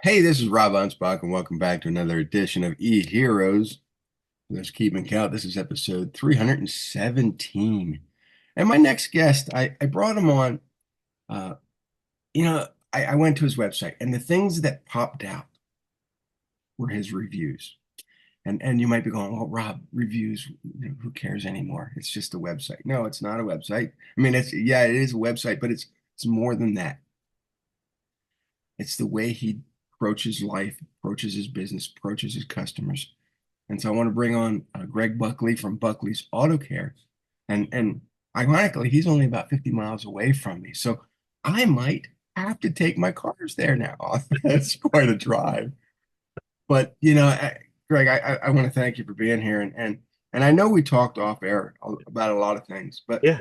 Hey, this is Rob Anspach, and welcome back to another edition of E-Heroes. Let's keep and count. This is episode 317. And my next guest, I brought him on. Uh, I went to his website, and the things that popped out were his reviews. And you might be going, well, Rob, reviews, who cares anymore? It's just a website. No, it's not a website. I mean, it is a website, but it's more than that. It's the way he approaches life, approaches his business, approaches his customers. And so I want to bring on Greg Buckley from Buckley's Auto Care. And ironically, he's only about 50 miles away from me. So I might have to take my cars there now. That's quite a drive. But, Greg, I want to thank you for being here. And I know we talked off air about a lot of things, but, Yeah,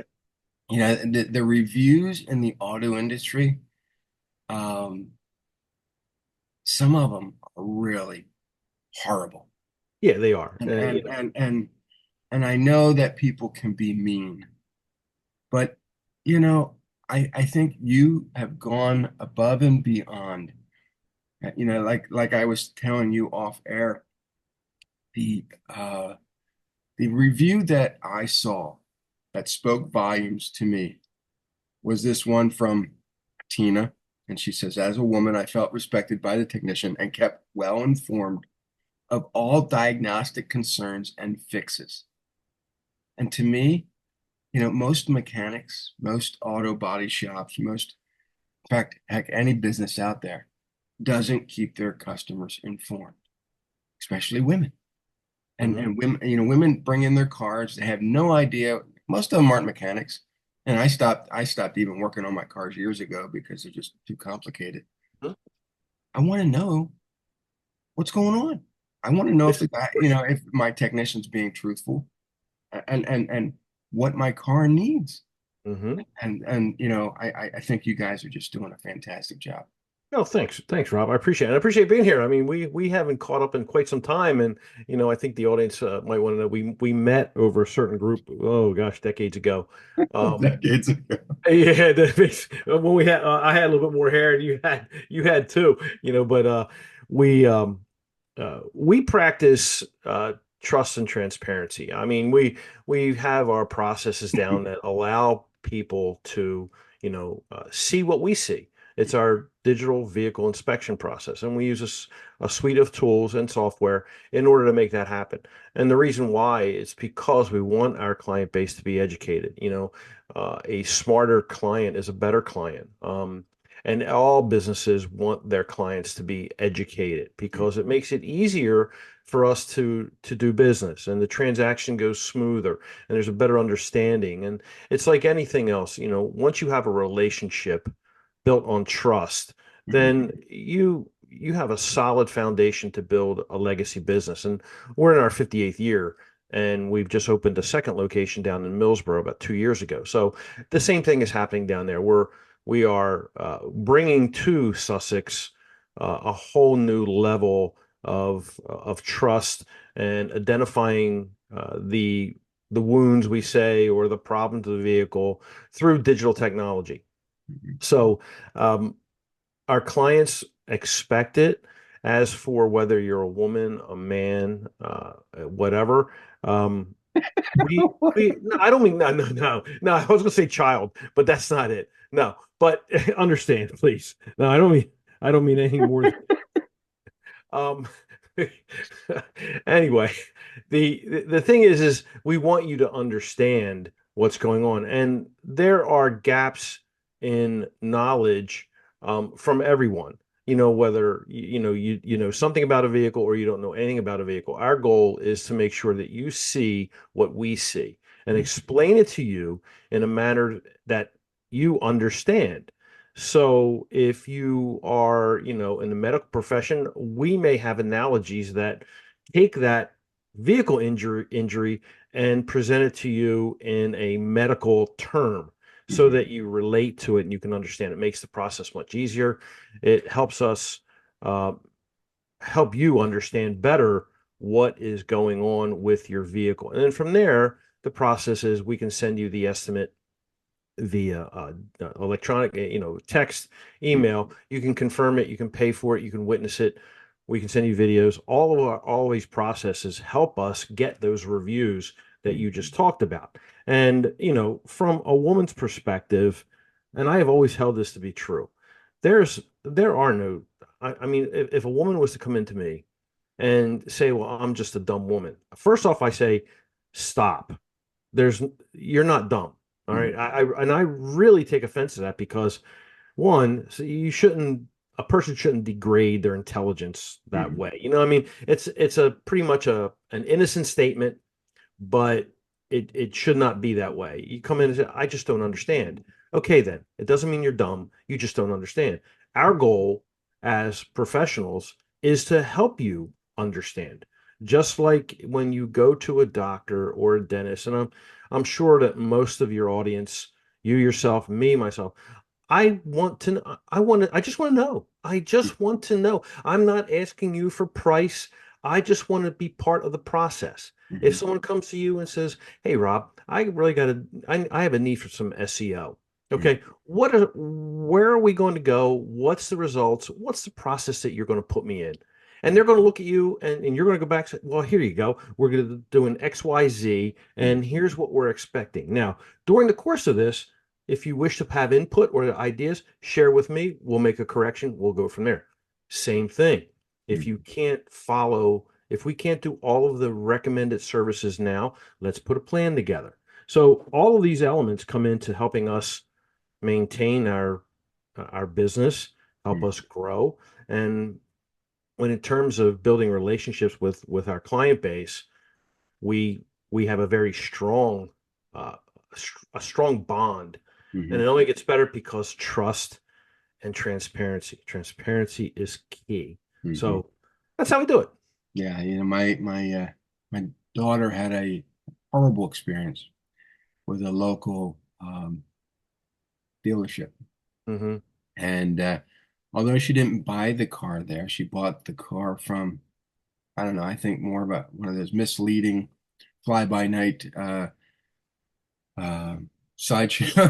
the reviews in the auto industry, um, some of them are really horrible. yeah, they are. And and and and and I know that people can be mean, but you know, I think you have gone above and beyond. Like I was telling you off air, the uh the review that I saw that spoke volumes to me was this one from Tina, and she says, as a woman, I felt respected by the technician and kept well informed of all diagnostic concerns and fixes. And to me, most mechanics, most auto body shops, in fact, heck, any business out there doesn't keep their customers informed, especially women. And Mhm. and women, women bring in their cars. They have no idea. Most of them aren't mechanics. And I stopped even working on my cars years ago because they're just too complicated. Huh? I want to know what's going on. I want to know if It's the guy, if my technician's being truthful and what my car needs. hmm And I think you guys are just doing a fantastic job. No, thanks, Rob. I appreciate it. I appreciate being here. I mean, we haven't caught up in quite some time, and I think the audience might want to know we met over a certain group. Oh gosh, decades ago. Um, Decades ago. yeah, when we had I had a little bit more hair, and you had too. But we we practice trust and transparency. I mean, we have our processes down that allow people to, see what we see. It's our digital vehicle inspection process, and we use a suite of tools and software in order to make that happen. And the reason why is because we want our client base to be educated. A smarter client is a better client. And all businesses want their clients to be educated because it makes it easier for us to do business, and the transaction goes smoother, and there's a better understanding. And it's like anything else, once you have a relationship built on trust, then you have a solid foundation to build a legacy business. And we're in our 58th year, and we've just opened a second location down in Millsboro about 2 years ago. So the same thing is happening down there. We are bringing to Sussex a whole new level of trust and identifying the wounds, we say, or the problems of the vehicle through digital technology. So um, our clients expect it. As for whether you're a woman, a man, whatever, no, I don't mean no. I was gonna say child, but that's not it. No, but understand, please. No, I don't mean anything more. Um, anyway, the thing is we want you to understand what's going on, and there are gaps in knowledge from everyone. Whether you know something about a vehicle or you don't know anything about a vehicle. Our goal is to make sure that you see what we see and explain it to you in a manner that you understand. So if you are, in the medical profession, we may have analogies that take that vehicle injury and present it to you in a medical term so Mhm. that you relate to it and you can understand. It makes the process much easier. It helps us uh, help you understand better what is going on with your vehicle. And then from there, the process is we can send you the estimate via electronic, text, email. You can confirm it, you can pay for it, you can witness it. We can send you videos. All of these processes help us get those reviews that you just talked about. And, from a woman's perspective, and I have always held this to be true, there are no, I mean, if a woman was to come into me and say, well, I'm just a dumb woman. First off, I say, stop. You're not dumb. All right. Mhm. And I really take offense to that because one, so a person shouldn't degrade their intelligence that Mhm. way. I mean, it's a pretty much an innocent statement, but it should not be that way. You come in and say, I just don't understand. Okay, then. It doesn't mean you're dumb. You just don't understand. Our goal as professionals is to help you understand. Just like when you go to a doctor or a dentist, and I'm sure that most of your audience, you yourself, me, myself, I just want to know. I just want to know. I'm not asking you for price. I just want to be part of the process. If Mhm. someone comes to you and says, "Hey, Rob, I have a need for some SEO." Mhm. Okay, where are we going to go? What's the results? What's the process that you're going to put me in? And they're going to look at you and you're going to go back and say, well, here you go. We're going to do an XYZ, Mhm. and here's what we're expecting. Now, during the course of this, if you wish to have input or ideas, share with me. We'll make a correction. We'll go from there. Same thing. If Mhm. you can't follow, if we can't do all of the recommended services now, let's put a plan together. So all of these elements come into helping us maintain our business, help Mhm. us grow, and when in terms of building relationships with our client base, we have a very strong uh, a strong bond, and Mhm. it only gets better because trust and transparency is key. Mhm. So that's how we do it. Yeah, my daughter had a horrible experience with a local dealership, Hmm. and although she didn't buy the car there, she bought the car from, I don't know, I think more about one of those misleading fly-by-night uh, sideshow.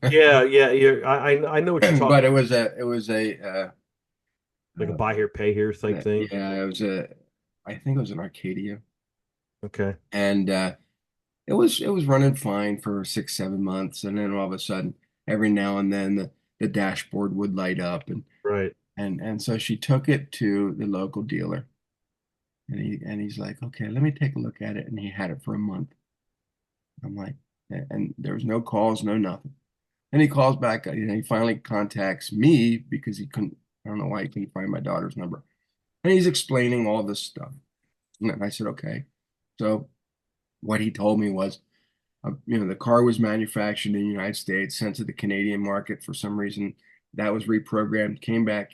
Yeah, I know what you're But talking it about. was a Like a uh, buy here, pay here type thing. yeah, it was I think it was an Arcadia, Okay. and it was running fine for 6 7 months, and then all of a sudden, every now and then the dashboard would light up, Right. and so she took it to the local dealer, and he's like, okay, let me take a look at it, and he had it for a month. I'm like, and there was no calls, no nothing. And he calls back, he finally contacts me because he couldn't, I don't know why he couldn't find my daughter's number. And he's explaining all this stuff. And I said, okay. So what he told me was, the car was manufactured in the United States, sent to the Canadian market for some reason. That was reprogrammed, came back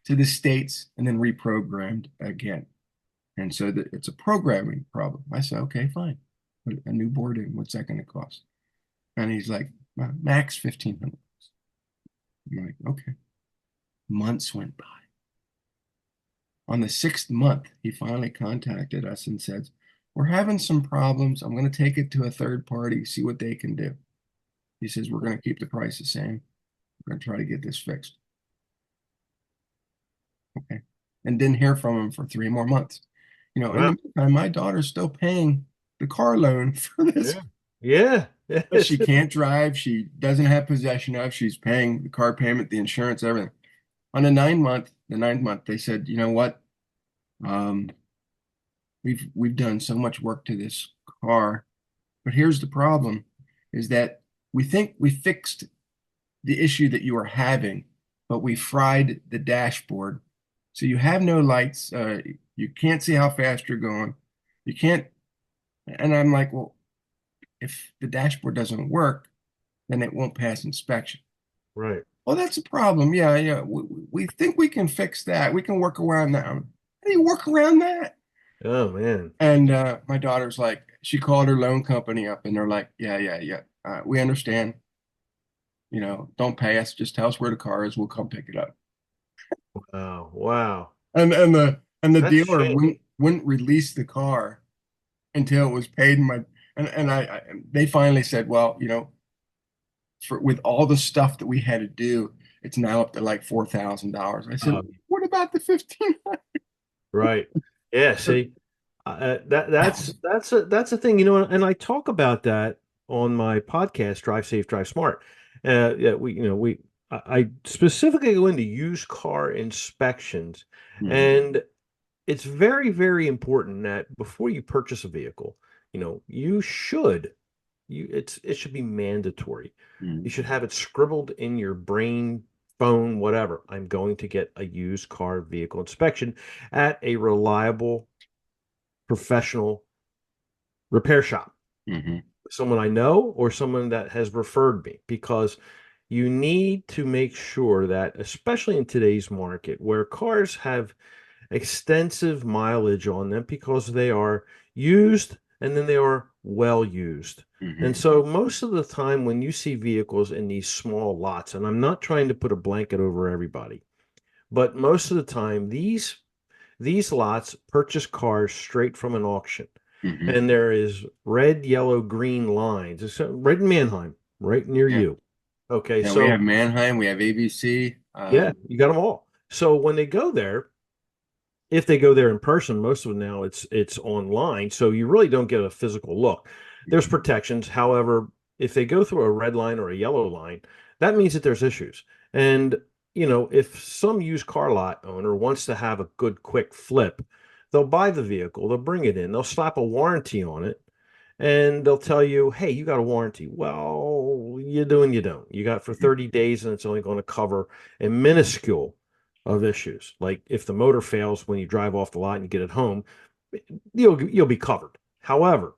to the States, and then reprogrammed again. And so it's a programming problem. I said, okay, fine. Put a new board in. What's that going to cost? And he's like, max 1,500. I'm like, okay. Months went by. On the sixth month, he finally contacted us and said, we're having some problems. I'm going to take it to a third party, see what they can do. He says, we're going to keep the price the same. We're going to try to get this fixed. Okay. And didn't hear from him for 3 more months. In Wow. the meantime, my daughter's still paying the car loan for this, Yeah. Yeah. but she Yes. can't drive. She doesn't have possession of. She's paying the car payment, the insurance, everything. On the ninth month, they said, you know what? Um, we've done so much work to this car, but here's the problem, is that we think we fixed the issue that you are having, but we fried the dashboard. So you have no lights. You can't see how fast you're going. You can't. And I'm like, well, if the dashboard doesn't work, then it won't pass inspection. Right. Well, that's a problem. Yeah, yeah. We think we can fix that. We can work around that. How do you work around that? Oh man. And my daughter's like, she called her loan company up, and they're like, yeah, yeah, yeah. We understand. Don't pay us. Just tell us where the car is. We'll come pick it up. Wow. Wow. And the That's a dealer shame. wouldn't release the car until it was paid. And they finally said, well, for with all the stuff that we had to do, it's now up to like $4,000. I said, Uh, what about the 1500? right. Yeah. See, that's a thing, and I talk about that on my podcast, Drive Safe, Drive Smart. Yeah, I specifically go into used car inspections, Hmm. and it's very, very important that before you purchase a vehicle, you should it should be mandatory. You Hmm. should have it scribbled in your brain, phone, whatever. I'm going to get a used car vehicle inspection at a reliable professional repair shop, Hmm. someone I know or someone that has referred me, because you need to make sure that, especially in today's market where cars have extensive mileage on them because they are used and then they are well used. And Hmm. so most of the time when you see vehicles in these small lots, and I'm not trying to put a blanket over everybody, but most of the time these lots purchase cars straight from an auction. Hmm. And there is red, yellow, green lines. It's right in Manheim, right near Yeah. you. Okay, Yeah, we have so Manheim, we have ABC. yeah, you got them all. So when they go there, if they go there in person, most of it now it's online, so you really don't get a physical look. There's Mhm. protections. However, if they go through a red line or a yellow line, that means that there's issues. And if some used car lot owner wants to have a good quick flip, they'll buy the vehicle, they'll bring it in, they'll slap a warranty on it, and they'll tell you, hey, you got a warranty. Well, you do and you don't. You got for 30 days, and it's only going to cover a minuscule of issues. Like if the motor fails when you drive off the lot and you get it home, you'll be covered. However,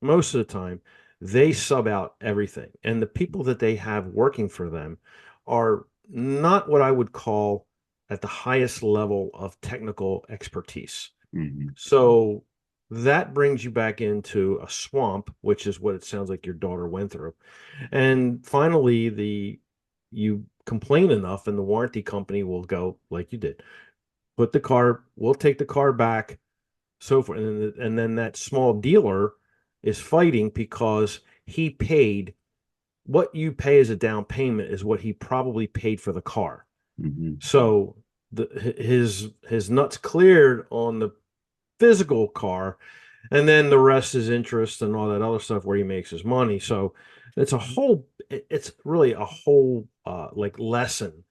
most of the time, they sub out everything. And the people that they have working for them are not what I would call at the highest level of technical expertise. Mhm. So that brings you back into a swamp, which is what it sounds like your daughter went through. And finally, you complain enough, and the warranty company will go, like you did, we'll take the car back, so forth. And then that small dealer is fighting because he paid what you pay as a down payment is what he probably paid for the car. Mhm. So his nuts cleared on the physical car, and then the rest is interest and all that other stuff where he makes his money. So it's really a whole like lesson.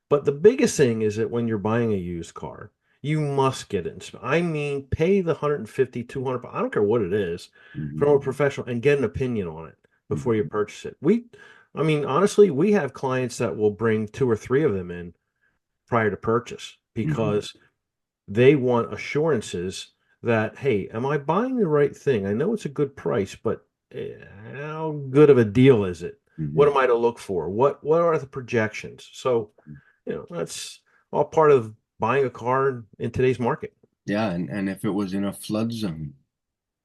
But the biggest thing is that when you're buying a used car, you must get it. I mean, pay the 150, 200, I don't care what it is, from Mhm. a professional and get an opinion on it before you Mhm. purchase it. I mean, honestly, we have clients that will bring two or three of them in prior to purchase Mhm. because they want assurances that, hey, am I buying the right thing? I know it's a good price, but how good of a deal is it? What Mhm. am I to look for? What are the projections? So, that's all part of buying a car in today's market. Yeah, and if it was in a flood zone.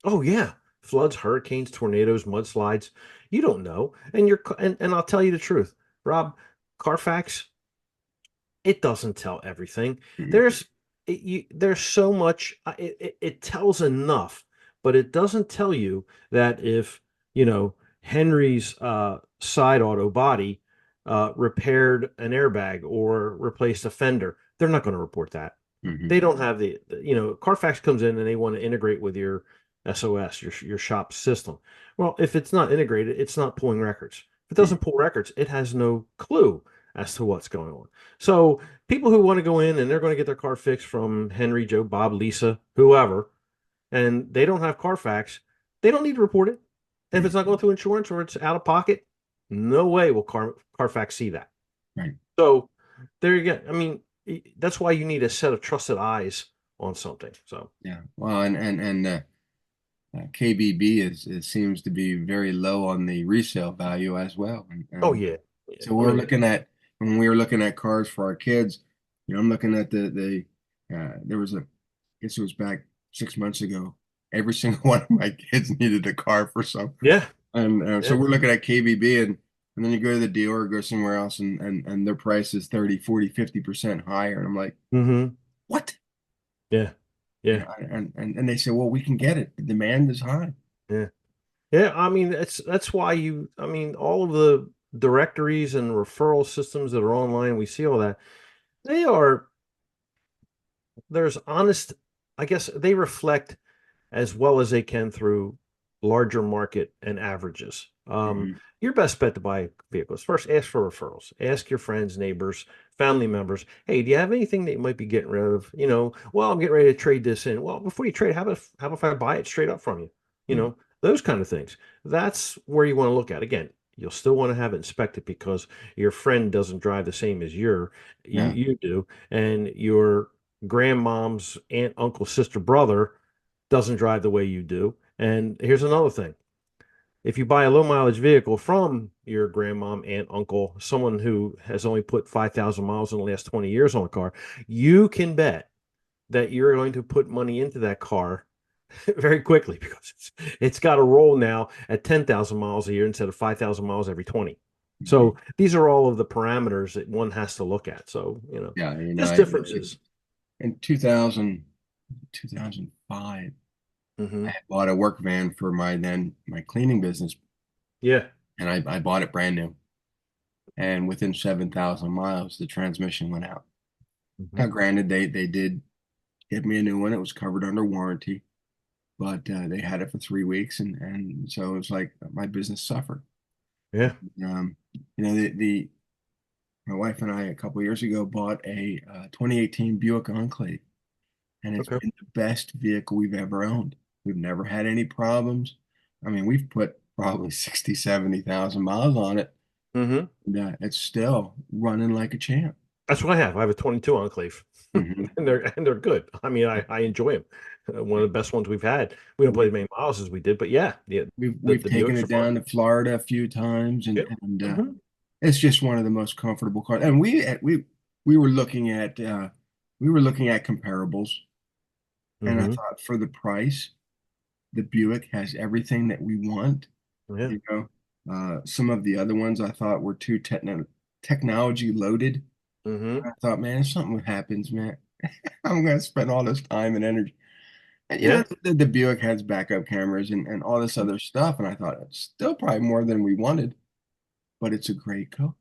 Oh yeah, floods, hurricanes, tornadoes, mudslides. You don't know, and I'll tell you the truth, Rob. Carfax, it doesn't tell everything. Mhm. There's so much. It tells enough, but it doesn't tell you that if Henry's side auto body repaired an airbag or replaced a fender, they're not going to report that. Mhm. They don't have Carfax comes in and they want to integrate with your SOS, your shop system. Well, if it's not integrated, it's not pulling records. If it Mhm. doesn't pull records, it has no clue as to what's going on. So people who want to go in and they're going to get their car fixed from Henry, Joe, Bob, Lisa, whoever, and they don't have Carfax, they don't need to report it. And if it's not Mhm. going through insurance or it's out of pocket, no way will Carfax see that. Right. So there you go. I mean, that's why you need a set of trusted eyes on something. So, Yeah. Well, and KBB it seems to be very low on the resale value as well. oh yeah, yeah, So oh we're yeah. looking at when we were looking at cars for our kids, I'm looking at there was I guess it was back 6 months ago. Every single one of my kids needed a car for some, Yeah, and so yeah. we're looking at KBB, and then you go to the dealer or go somewhere else, and their price is 30, 40, 50% higher, and I'm like, Mm-hmm. what? Yeah, yeah, And they say, well, we can get it. The demand is high. yeah. Yeah, I mean that's why I mean all of directories and referral systems that are online, we see all that. They are, there's honest, I guess they reflect as well as they can through larger market and averages. Hmm. Your best bet to buy vehicles. First, ask for referrals. Ask your friends, neighbors, family members. Hey, do you have anything that you might be getting rid of? Well, I'm getting ready to trade this in. Well, before you trade, how about if I buy it straight up from you? Those kind of things. That's where you want to look at. Again, you'll still want to have it inspected because your friend doesn't drive the same as you Yeah. you do, and your grandmom's aunt, uncle, sister, brother doesn't drive the way you do. And here's another thing. If you buy a low mileage vehicle from your grandmom, aunt, uncle, someone who has only put 5,000 miles in the last 20 years on a car, you can bet that you're going to put money into that car very quickly because it's got to roll now at 10,000 miles a year instead of 5,000 miles every 20. Hmm. So these are all of the parameters that one has to look at. So, Yeah. just differences. In 2000, 2005, I Hmm. had bought a work van for my cleaning business, Yeah. and I bought it brand new. And within 7,000 miles, the transmission went out. Hmm. Now, granted, they did give me a new one. It was covered under warranty, but they had it for 3 weeks, and so it was like my business suffered. Yeah. Um, the my wife and I a couple years ago bought a 2018 Buick Enclave, and it's Okay. been the best vehicle we've ever owned. We've never had any problems. I mean, we've put probably 60, 70,000 miles on it, Hmm. and it's still running like a champ. That's what I have. I have a 22 Enclave, Hmm. and they're good. I mean, I enjoy them. One of the best ones we've had. We don't play We, as many miles as we did, but yeah, the we've the taken Buicks are it fun. down to Florida a few times, Yep. and Hmm. it's just one of the most comfortable cars. And we were looking at comparables, and I Hmm. thought for the price, the Buick has everything that we want. Yeah. You know, some of the other ones I thought were too technology loaded. Hmm. I thought, man, if something happens, man, I'm gonna spend all this time and energy. And Yeah. the Buick has backup cameras and all this other stuff, and I thought it's still probably more than we wanted, but it's a great car.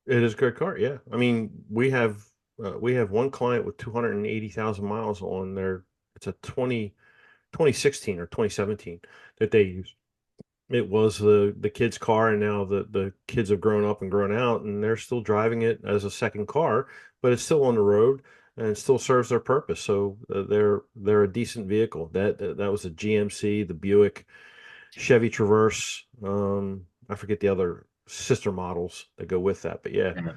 It is a good car. Yeah. I mean, we have one client with 280,000 miles on their. It's a 2016 or 2017 that they use. It was the kid's car, and now the kids have grown up and grown out, and they're still driving it as a second car, but it's still on the road and it still serves their purpose. So they're a decent vehicle. That was a GMC, the Buick, Chevy Traverse. I forget the other sister models that go with that, but yeah, Yeah,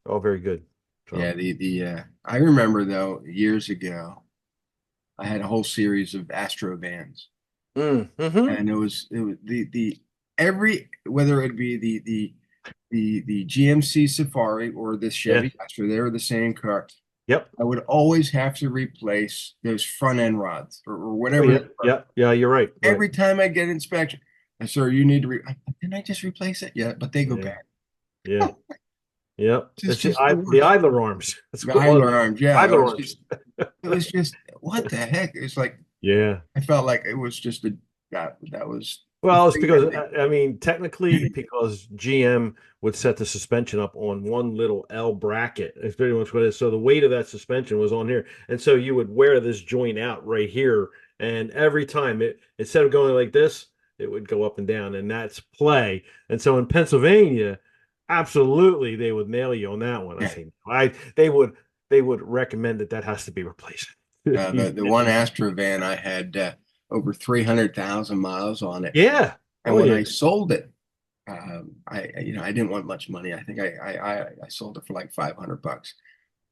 all very good. So. yeah. The I remember though years ago, I had a whole series of Astro vans, Mm-hmm. and it was the every whether it be the GMC Safari or the Yeah. Chevy Astro, they were the same car. Yep. I would always have to replace those front end rods or Oh, whatever. yeah. Yeah. Yeah. You're right. Right. Every time I get an inspection, sir, you need to didn't I just replace it? Yeah, but they go Yeah. bad. Yeah. Yep. It's It's the just the the worst. idler arms. That's The what it was. idler arms, yeah. Idler arms. It was just what the heck? It's like Yeah. I felt like it was just that was the Well, it's thing because that they I mean, technically, because GM would set the suspension up on one little L bracket. It's pretty much what it is. So the weight of that suspension was on here, and so you would wear this joint out right here, and every time it instead of going like this, it would go up and down, and that's play. And so in Pennsylvania, absolutely, they would nail you on that one. I yeah. say, they would recommend that has to be replaced. The one Astra van I had over 300,000 miles on it, Yeah. and Oh when yeah. I sold it, I didn't want much money. I think I sold it for like 500 bucks.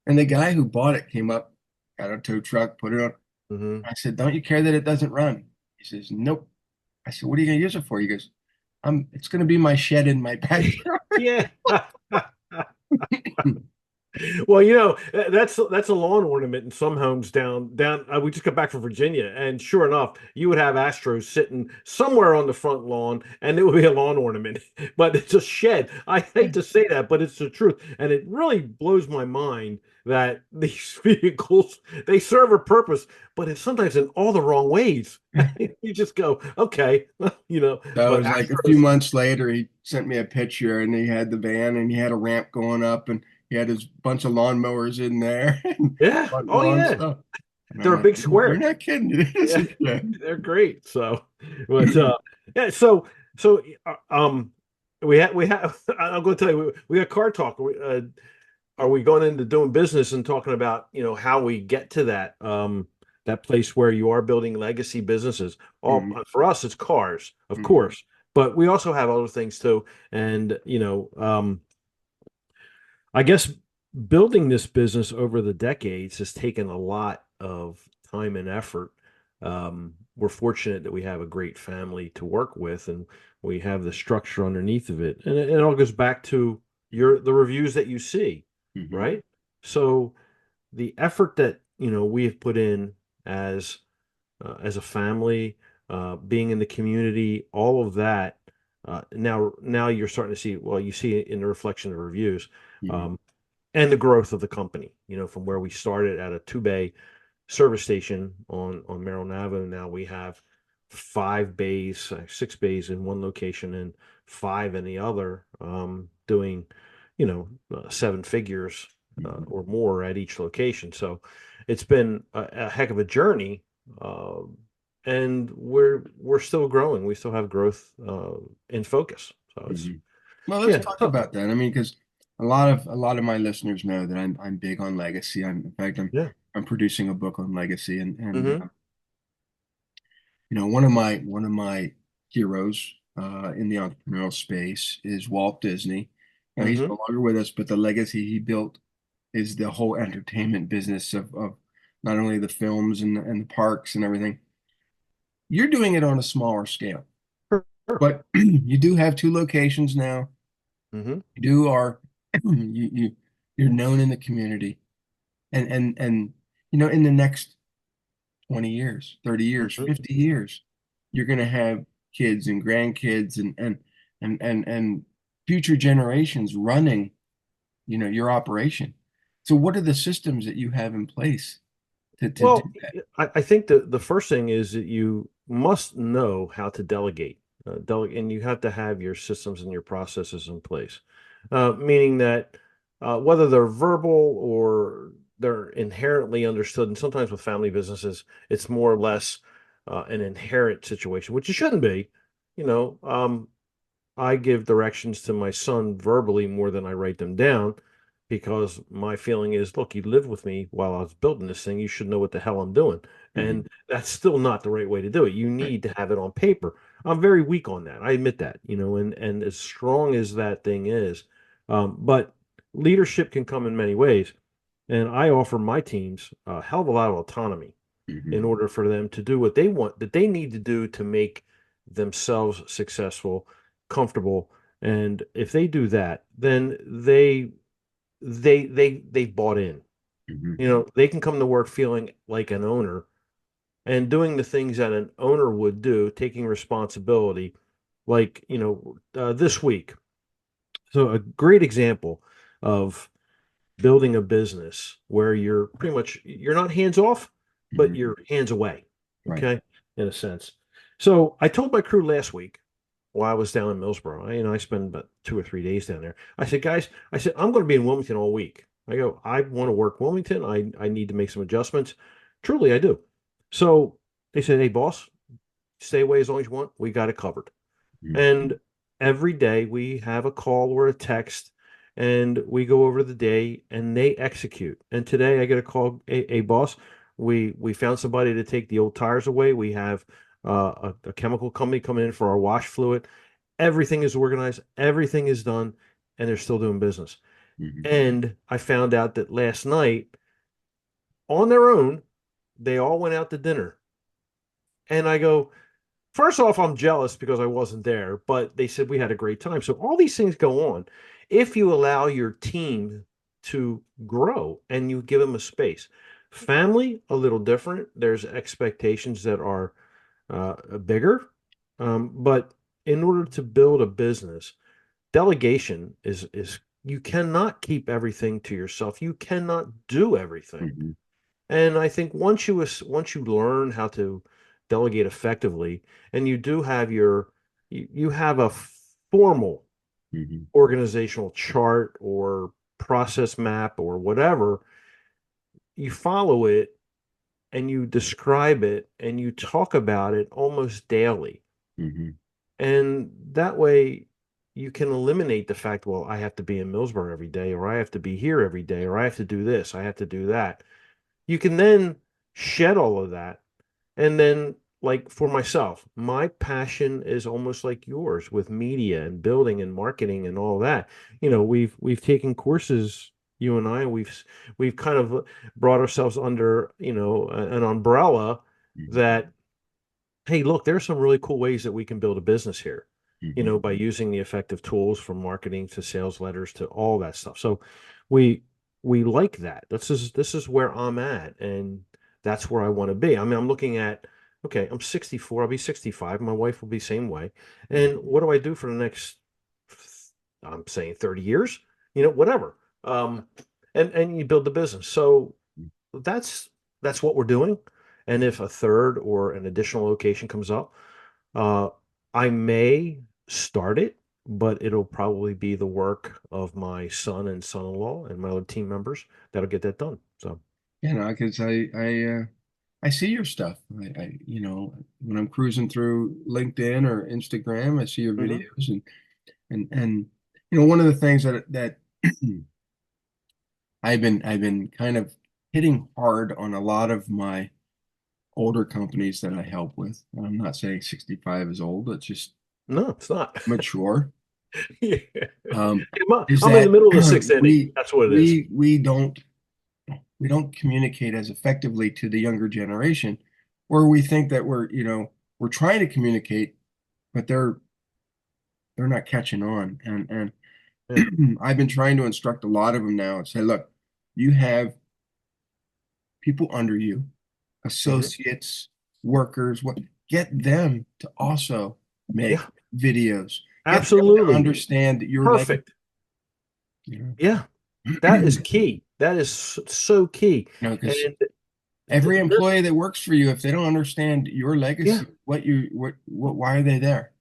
And the guy who bought it came up, got a tow truck, put it on. Hmm. I said, "Don't you care that it doesn't run?" He says, "Nope." I said, "What are you going to use it for?" He goes, It's going to be my shed in my backyard." Yeah. Well, that's a lawn ornament in some homes down. We just got back from Virginia, and sure enough, you would have Astros sitting somewhere on the front lawn, and it would be a lawn ornament. But it's a shed. I hate to say that, but it's the truth, and it really blows my mind that these vehicles they serve a purpose, but it's sometimes in all the wrong ways. You just go, okay, So it but was like a few Astros, months later, he sent me a picture and he had the van and he had a ramp going up and he had his bunch of lawnmowers in there and yeah, oh lawn yeah, stuff. And I'm they're a like, big you're square. not kidding. It is Yeah, a kid. they're great. So, but yeah. So we have. I'm going to tell you, we got car talk. Are we going into doing business and talking about how we get to that place where you are building legacy businesses? All Mhm, for us, it's cars, of mhm, course, but we also have other things too. And I guess building this business over the decades has taken a lot of time and effort. We're fortunate that we have a great family to work with, and we have the structure underneath of it. And it all goes back to the reviews that you see, mhm, right? So the effort that we have put in as as a family, being in the community, all of that. Now you're starting to see. Well, you see it in the reflection of reviews. mhm, Um, and the growth of the company, from where we started at a two-bay service station on Maryland Avenue. Now we have 5 bays, 6 bays in one location and five in the other, doing, seven figures mhm, or more at each location. So it's been a heck of a journey, uh, and we're still growing. We still have growth in focus. So it's mhm. Well, let's yeah. talk about that. I mean, because a lot of my listeners know that I'm big on legacy. In fact, I'm Yeah. I'm producing a book on legacy, and Hmm. one of my heroes in the entrepreneurial space is Walt Disney. Now he's Hmm. no longer with us, but the legacy he built is the whole entertainment business of not only the films and the parks and everything. You're doing it on a smaller scale, Sure. but you do have two locations now. Hmm. You do are you're known in the community, and in the next 20 years, 30 years, Hmm. 50 years, you're going to have kids and grandkids and future generations running, your operation. So what are the systems that you have in place to do Well, that? I think the first thing is that you must know how to delegate, and you have to have your systems and your processes in place. Meaning that whether they're verbal or they're inherently understood, and sometimes with family businesses, it's more or less an inherent situation, which it shouldn't be. You know, um, I give directions to my son verbally more than I write them down because my feeling is, look, you lived with me while I was building this thing. You should know what the hell I'm doing. Mhm. And that's still not the right way to do it. You Right. need to have it on paper. I'm very weak on that. I admit that, and as strong as that thing is, but leadership can come in many ways. And I offer my teams a hell of a lot of autonomy in Mhm. order for them to do what they want, that they need to do to make themselves successful, comfortable. And if they do that, then they've bought in. Mhm. They can come to work feeling like an owner and doing the things that an owner would do, taking responsibility. Like, this week. So a great example of building a business where you're not hands off, but Mhm. you're hands away. Right. Okay, in a sense. So I told my crew last week while I was down in Millsboro. I spend about 2 or 3 days down there. I said, guys, I'm going to be in Wilmington all week. I go, I want to work Wilmington. I need to make some adjustments. Truly, I do. So they said, hey, boss, stay away as long as you want. We got it covered. Mhm. And every day we have a call or a text and we go over the day and they execute. And today I get a call, a boss, we found somebody to take the old tires away. We have a chemical company coming in for our wash fluid. Everything is organized, everything is done, and they're still doing business. Mhm. And I found out that last night, on their own, they all went out to dinner. And I go, first off, I'm jealous because I wasn't there, but they said we had a great time. So all these things go on. If you allow your team to grow and you give them a space. Family, a little different. There's expectations that are bigger. But in order to build a business, delegation is you cannot keep everything to yourself. You cannot do everything. Hmm. And I think once you learn how to delegate effectively, and you do have you have a formal Hmm. organizational chart or process map or whatever, you follow it and you describe it and you talk about it almost daily. Hmm. And that way you can eliminate the fact, well, I have to be in Millsboro every day, or I have to be here every day, or I have to do this, I have to do that. You can then shed all of that. And then, like for myself, my passion is almost like yours with media and building and marketing and all that. We've taken courses, you and I, we've kind of brought ourselves under, an umbrella Hmm. that, hey, look, there's some really cool ways that we can build a business here, Hmm. by using the effective tools from marketing to sales letters to all that stuff. So we we like that. This is where I'm at, and that's where I want to be. I mean, I'm looking at, okay, I'm 64, I'll be 65, my wife will be same way. And what do I do for the next, I'm saying 30 years, whatever. Um, and you build the business. So that's that's what we're doing. And if a third or an additional location comes up, uh, I may start it, but it'll probably be the work of my son and son-in-law and my other team members that'll get that done. So, Because I see your stuff. When I'm cruising through LinkedIn or Instagram, I see your mhm. videos, and one of the things that I've been kind of hitting hard on a lot of my older companies that I help with. And I'm not saying 65 is old, it's just No, it's not. mature. Yeah. Is I'm in the that middle of the sixth inning. we That's what it is. we we don't we don't communicate as effectively to the younger generation, or we think that we're trying to communicate, but they're not catching on. Yeah. I've been trying to instruct a lot of them now and say, look, you have people under you, Hmm. associates, workers, get them to also make Yeah. videos. Get them to Absolutely. understand that you're like, Perfect. you Yeah. That is know, key. That is so key. because And every there's, employee that works for you, if they don't understand your yeah, legacy, why are they there?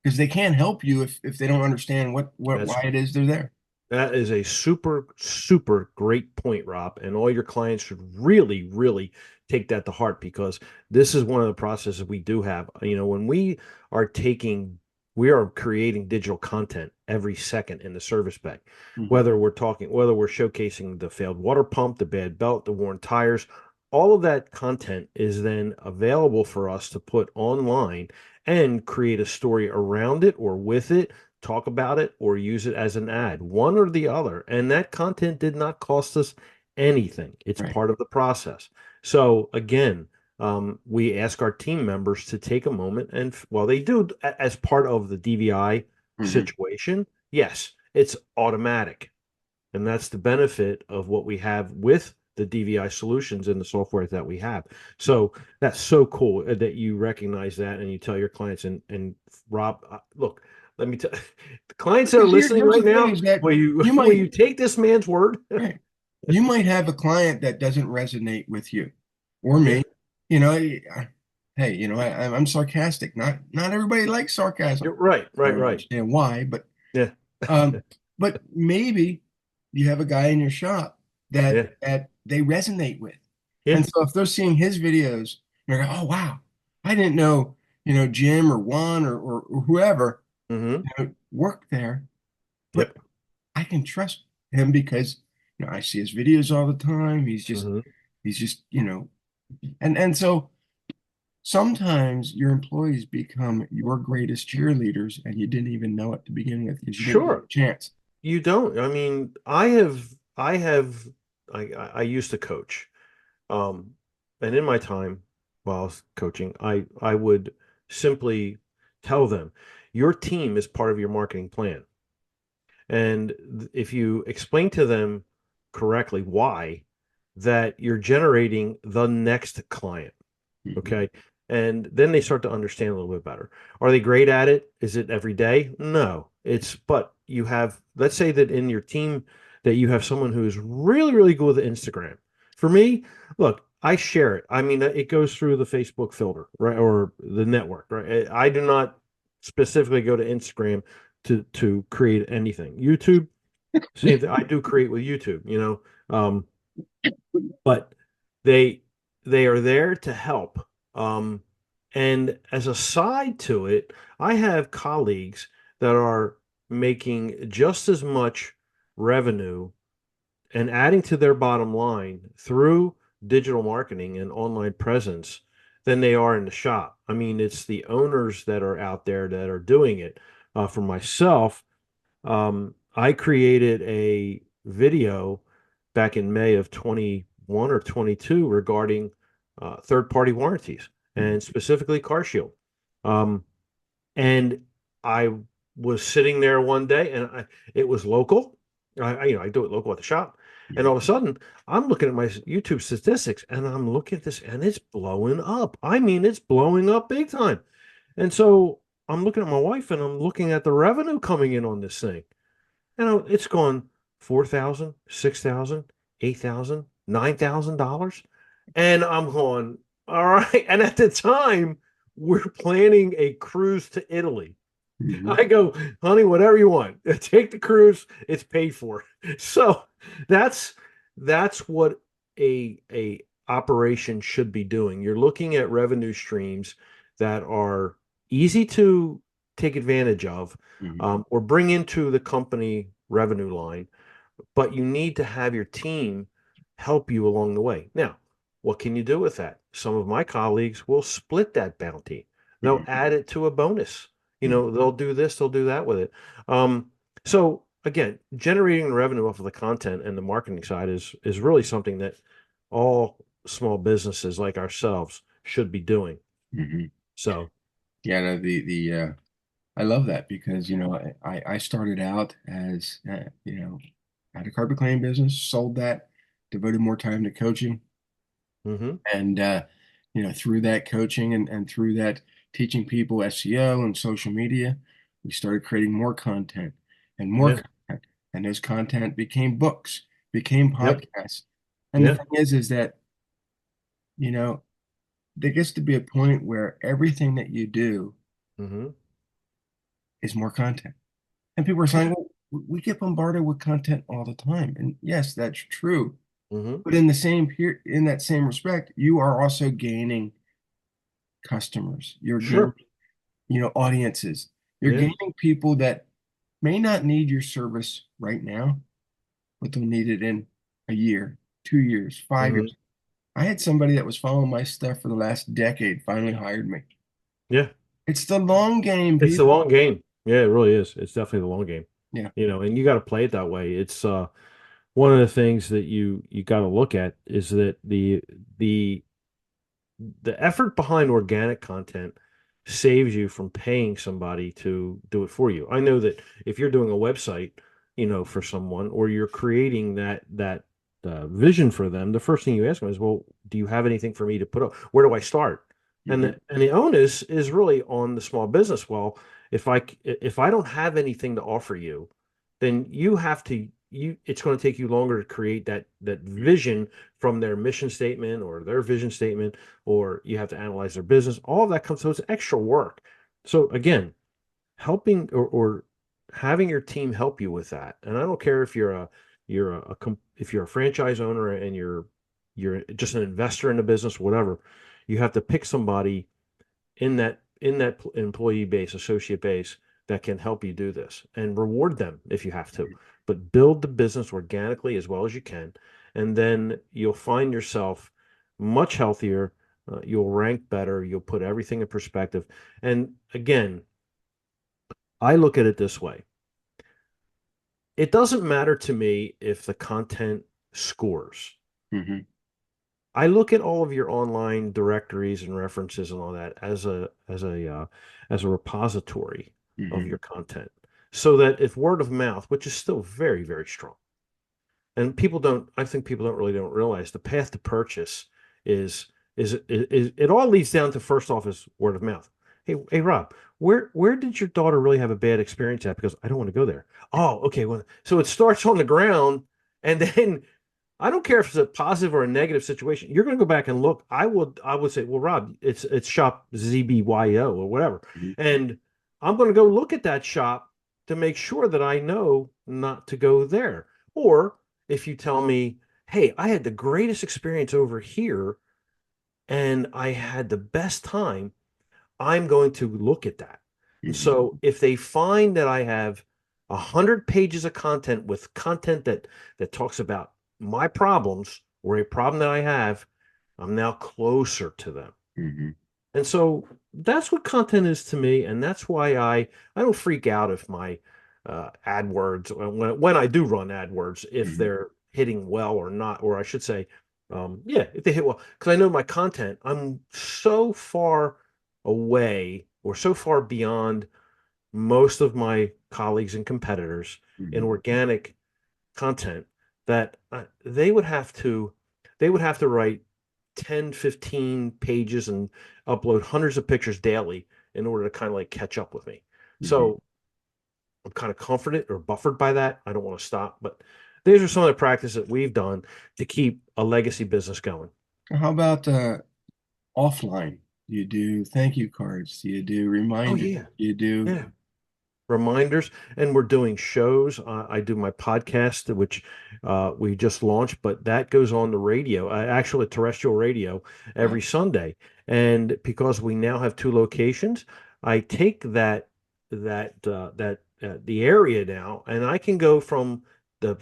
Because they can't help you if they don't understand that's why it is they're there. that is a super, super great point, Rob. And all your clients should really, really take that to heart, because this is one of the processes we do have. When are taking, we are creating digital content every second in the service bay, Hmm. whether we're showcasing the failed water pump, the bad belt, the worn tires, all of that content is then available for us to put online and create a story around it or with it, talk about it, or use it as an ad, one or the other. And that content did not cost us anything. It's Right. part of the process. So again, we ask our team members to take a moment, and while they do as part of the DVI Hmm. situation, yes, it's automatic. And that's the benefit of what we have with the DVI solutions and the software that we have. So that's so cool that you recognize that and you tell your clients. And Rob, look, let me tell the clients that are Because listening here's right the thing now, is that will you you will you might, take this man's word? right, you might have a client that doesn't resonate with you or Yeah, me. Hey, I'm sarcastic. Not everybody likes sarcasm. you're right, I right, don't right. understand why, but Yeah, um, but maybe you have a guy in your shop that yeah, they resonate with. yeah. And so if they're seeing his videos, they're going, oh wow, I didn't know, Jim or Juan or whoever, Mm-hmm. worked there, but Yep. I can trust him because I see his videos all the time. Mm-hmm. He's just, and so sometimes your employees become your greatest cheerleaders and you didn't even know it to begin with because you didn't give them Sure. a chance. You don't. I mean, I used to coach. Um, and in my time while I was coaching, I would simply tell them, your team is part of your marketing plan. And if you explain to them correctly why, that you're generating the next client. Mhm. Okay. And then they start to understand a little bit better. Are they great at it? Is it every day? No. But you have, let's say that in your team that you have someone who's really, really good with Instagram. For me, look, I share it. I mean, it goes through the Facebook filter, right? Or the network, right? I do not specifically go to Instagram to create anything. YouTube, same thing. I do create with YouTube, but they they are there to help. Um, and as a side to it, I have colleagues that are making just as much revenue and adding to their bottom line through digital marketing and online presence than they are in the shop. I mean, it's the owners that are out there that are doing it. For myself, I created a video back in May of 21 or 22 regarding third-party warranties Mhm. and specifically CarShield. Um, and I was sitting there one day, and it was local. I do it local at the shop, and Yeah. all of a sudden, I'm looking at my YouTube statistics, and I'm looking at this, and it's blowing up. I mean, it's blowing up big time. And so I'm looking at my wife, and I'm looking at the revenue coming in on this thing. It's gone 4,000, 6,000, 8,000, $9,000. And I'm going, all right. And at the time, we're planning a cruise to Italy. Mhm. I go, honey, whatever you want. Take the cruise, it's paid for. So that's that's what a operation should be doing. You're looking at revenue streams that are easy to take advantage of, Mhm. or bring into the company revenue line, but you need to have your team help you along the way. Now, what can you do with that? Some of my colleagues will split that bounty. They'll Mhm. add it to a bonus. Mhm. They'll do this, they'll do that with it. So again, generating revenue off of the content and the marketing side is really something that all small businesses like ourselves should be doing. Mhm. So, Yeah, no, I love that because I started out as I had a carpet cleaning business, sold that, devoted more time to coaching, mhm, and through that coaching and through that teaching people SEO and social media, we started creating more content and more yeah, content, and those content became books, became yep, podcasts. And the yeah, thing is that you know there gets to be a point where everything that you do mhm, is more content. And people are saying, well, we get bombarded with content all the time. And yes, that's true. mhm, But in that same respect, you are also gaining customers. You're gaining, sure, audiences. You're yeah, gaining people that may not need your service right now, but they'll need it in a year, 2 years, 5 years. mhm, I had somebody that was following my stuff for the last decade finally hired me. yeah. It's the long game, It's the people. long game. Yeah, it really is. It's definitely the long game. Yeah. And you got to play it that way. It's one of the things that you got to look at is that the the effort behind organic content saves you from paying somebody to do it for you. I know that if you're doing a website, for someone, or you're creating that vision for them, the first thing you ask them is, well, do you have anything for me to put up? Where do I start? And Mhm. the onus is really on the small business. Well, if I don't have anything to offer you, then you have to you it's going to take you longer to create that vision from their mission statement or their vision statement, or you have to analyze their business. All of that comes, so it's extra work. So again, helping or having your team help you with that. And I don't care if if you're a franchise owner and you're just an investor in the business, whatever. You have to pick somebody in that employee base, associate base, that can help you do this and reward them if you have to. But build the business organically as well as you can, and then you'll find yourself much healthier. You'll rank better. You'll put everything in perspective. And again, I look at it this way. It doesn't matter to me if the content scores. Mhm. I look at all of your online directories and references and all that as a repository of Mhm. your content, so that if word of mouth, which is still very, very strong, and I think people don't realize the path to purchase is it all leads down to first off is word of mouth. Hey Rob, where did your daughter really have a bad experience at? Because I don't want to go there. Oh, okay. Well, so it starts on the ground, and then I don't care if it's a positive or a negative situation. You're going to go back and look. I would say, well, Rob, it's shop ZBYO or whatever, Mhm. and I'm going to go look at that shop to make sure that I know not to go there. Or if you tell me, hey, I had the greatest experience over here and I had the best time, I'm going to look at that. And Mhm. so if they find that I have 100 pages of content with content that talks about my problems or a problem that I have, I'm now closer to them. Mhm. And so that's what content is to me, and that's why I don't freak out if my AdWords when I do run AdWords if Mhm. they're hitting well or not, or I should say, yeah, if they hit well, because I know my content. I'm so far away or so far beyond most of my colleagues and competitors in Mhm. organic content that they would have to write 10, 15 pages and upload hundreds of pictures daily in order to kind of like catch up with me. Mhm. So I'm kind of comforted or buffered by that. I don't want to stop, but these are some of the practices that we've done to keep a legacy business going. How about offline? Do you do thank you cards? Do you do Oh reminders? yeah. Do you do Yeah. Reminders, and we're doing shows. I do my podcast, which we just launched, but that goes on the radio, actually terrestrial radio, uh, every Sunday. And because we now have two locations, I take the area now, and I can go from the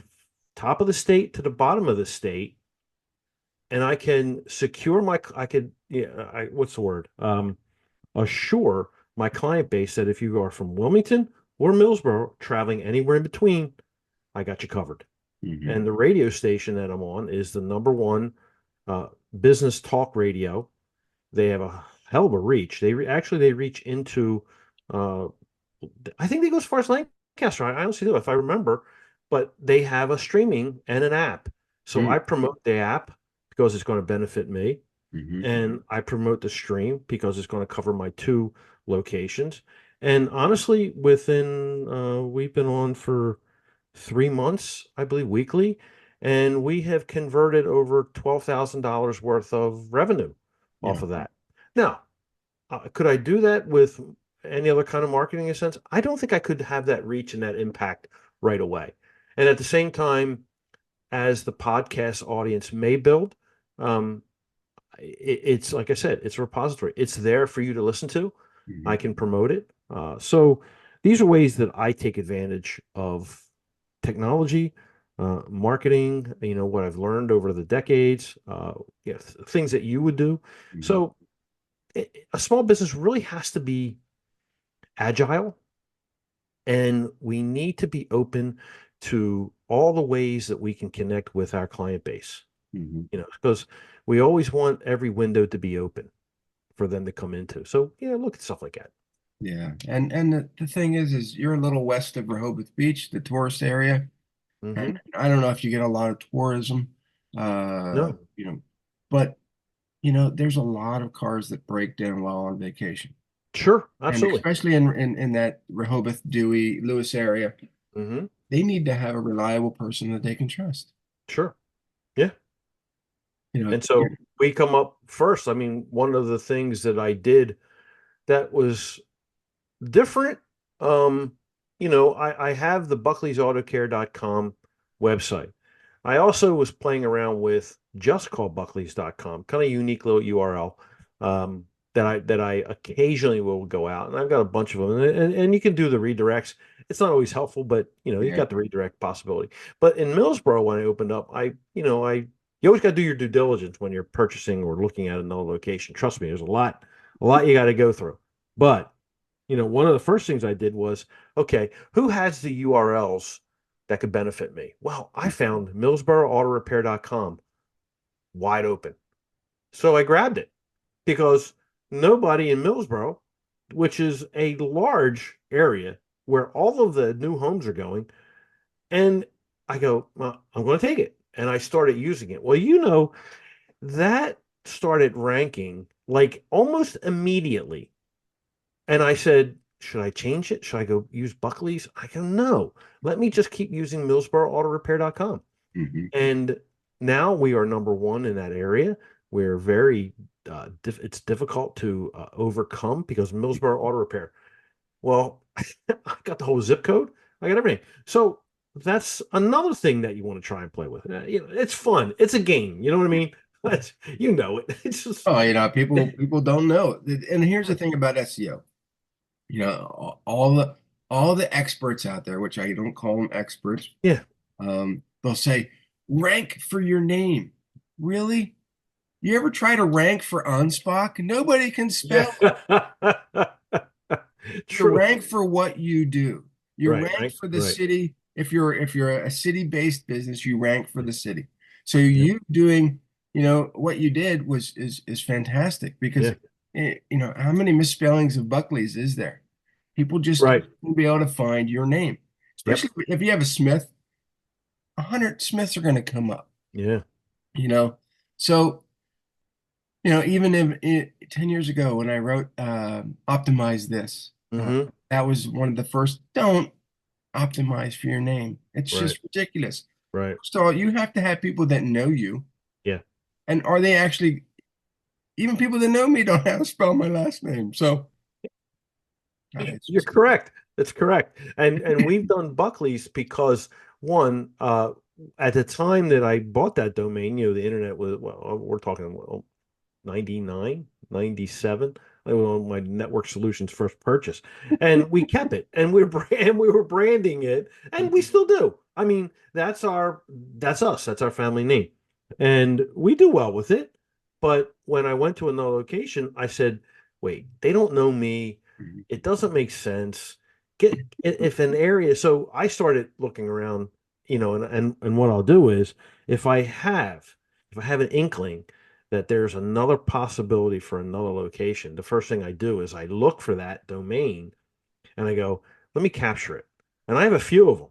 top of the state to the bottom of the state, and I can secure I could, yeah, what's the word? Assure my client base that if you are from Wilmington or Millsboro, traveling anywhere in between, I got you covered. mhm. And the radio station that I'm on is the number one uh, business talk radio. They have a hell of a reach. Actually they reach into uh, I think they go as far as Lancaster. I honestly do, if I remember, but they have a streaming and an app. So Mhm. I promote the app because it's going to benefit me, Mhm. and I promote the stream because it's going to cover my two locations. And honestly, we've been on for 3 months, I believe, weekly, and we have converted over $12,000 worth of revenue Yeah. off of that. Now, could I do that with any other kind of marketing in a sense? I don't think I could have that reach and that impact right away. And at the same time, as the podcast audience may build, um, it's like I said, it's a repository. It's there for you to listen to. I Mhm. can promote it. So these are ways that I take advantage of technology, marketing. What I've learned over the decades. Things that you would do. Mhm. So a small business really has to be agile, and we need to be open to all the ways that we can connect with our client base. Mhm. Because we always want every window to be open for them to come into. So, look at stuff like that. Yeah. And the thing is you're a little west of Rehoboth Beach, the tourist area. And Hmm. I don't know if you get a lot of tourism, No, but there's a lot of cars that break down while on vacation. sure, And absolutely. especially in that Rehoboth, Dewey, Lewis area, Hmm. they need to have a reliable person that they can trust. Sure. Yeah. You know, And so we come up first. I mean, one of the things that I did that was different, I have the buckleysAutoCare.com website. I also was playing around with justcallbuckleys.com, kind of unique little URL, that I occasionally will go out, and I've got a bunch of them, and you can do the redirects. It's not always helpful, but you yeah. got the redirect possibility. But in Millsboro, when I opened up, you always got to do your due diligence when you're purchasing or looking at another location. Trust me, there's a lot you got to go through. But one of the first things I did was, okay, who has the URLs that could benefit me? Well, I found millsboroautorepair.com wide open. So I grabbed it because nobody in Millsboro, which is a large area where all of the new homes are going, and I go, well, I'm going to take it. And I started using it. Well, you know, that started ranking like almost immediately. And I said, should I change it? Should I go use Buckley's? I go, no, let me just keep using millsboroughtororepair.com. Hmm. And now we are number one in that area. We're very, it's difficult to overcome because Millsboro Auto Repair. Well, I got the whole zip code. I got everything. So that's another thing that you want to try and play with. You know, it's fun. It's a game. You know what I mean? You know it. It's just Oh, people don't know. And here's the thing about SEO. All the experts out there, which I don't call them experts, yeah. they'll say rank for your name. Really? You ever try to rank for Anspach? Nobody can Yeah. spell. You True. rank for what you do. You Right, rank right, for the right. city. If you're a city-based business, you rank for the city. So Yeah, you doing, what you did is fantastic because yeah. how many misspellings of Buckley's is there? People just Right. won't be able to find your name. Yep. Especially if you have a Smith, 100 Smiths are going to come up, Yeah. you know. So, even if 10 years ago when I wrote Optimize This, Hmm. that was one of the first, don't optimize for your name. It's Right. just ridiculous. Right. First of all, you have to have people that know you. Yeah. And are they actually, even people that know me don't know how to spell my last name. So it's You're just, correct. That's correct. And we've done Buckley's because one, at the time that I bought that domain, you know, the internet was, well, we're talking, well, 99, 97. That was on my network solutions first purchase. And we kept it and and we were branding it and we still do. I mean, that's us. That's our family name. And we do well with it. But when I went to another location, I said, wait, they don't know me. Mhm. It doesn't make sense. Get if an area, so I started looking around, you know, and what I'll do is if I have an inkling that there's another possibility for another location, the first thing I do is I look for that domain and I go, let me capture it. And I have a few of them.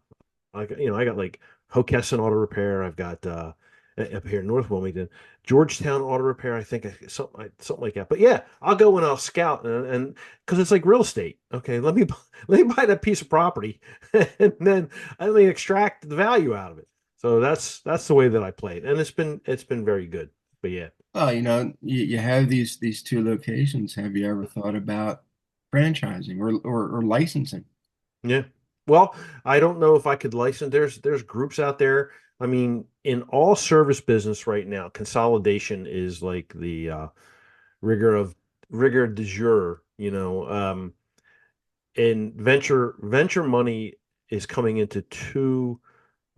I got like Hockessin Auto Repair. I've got up here in North Wilmington, Georgetown Auto Repair. I think something like that. But yeah, I'll go and I'll scout and because it's like real estate. Okay, let me buy that piece of property and then let me extract the value out of it. So that's the way that I play it, and it's been very good. But yeah. Well, you have these two locations. Have you ever thought about franchising or licensing? Yeah. Well, I don't know if I could license. There's groups out there. I mean, in all service business right now, consolidation is like the rigor of rigor du jour, you know. And venture money is coming into two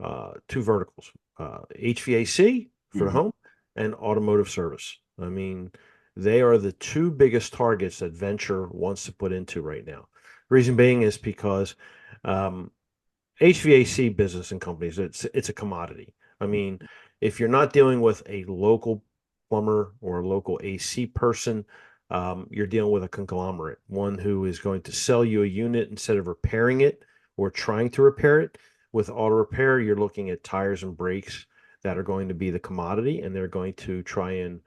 verticals, HVAC for the Hmm. home and automotive service. I mean, they are the two biggest targets that venture wants to put into right now. Reason being is because um, HVAC business and companies, it's a commodity. I mean, if you're not dealing with a local plumber or a local AC person, you're dealing with a conglomerate, one who is going to sell you a unit instead of repairing it or trying to repair it. With auto repair, you're looking at tires and brakes that are going to be the commodity, and they're going to try and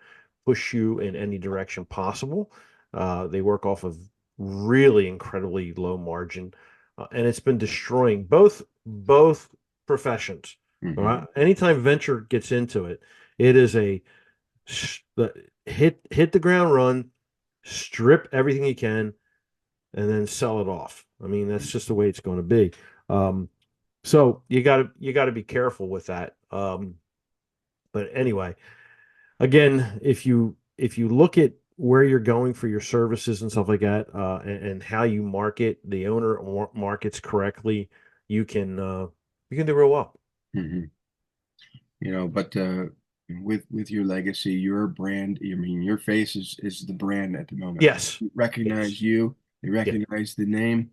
push you in any direction possible. They work off of really incredibly low margin and it's been destroying both professions. All Hmm. right. Anytime venture gets into it, it is a hit the ground run, strip everything you can, and then sell it off. I mean, that's just the way it's going to be. Um, so you got to be careful with that. But anyway, again, if you look at where you're going for your services and stuff like that, and how you market, the owner markets correctly, you can uh, you can do real well. Hmm. But with your legacy, your brand, I mean, your face is the brand at the moment. Yes. Recognize Yes. you, they Yeah. recognize the name,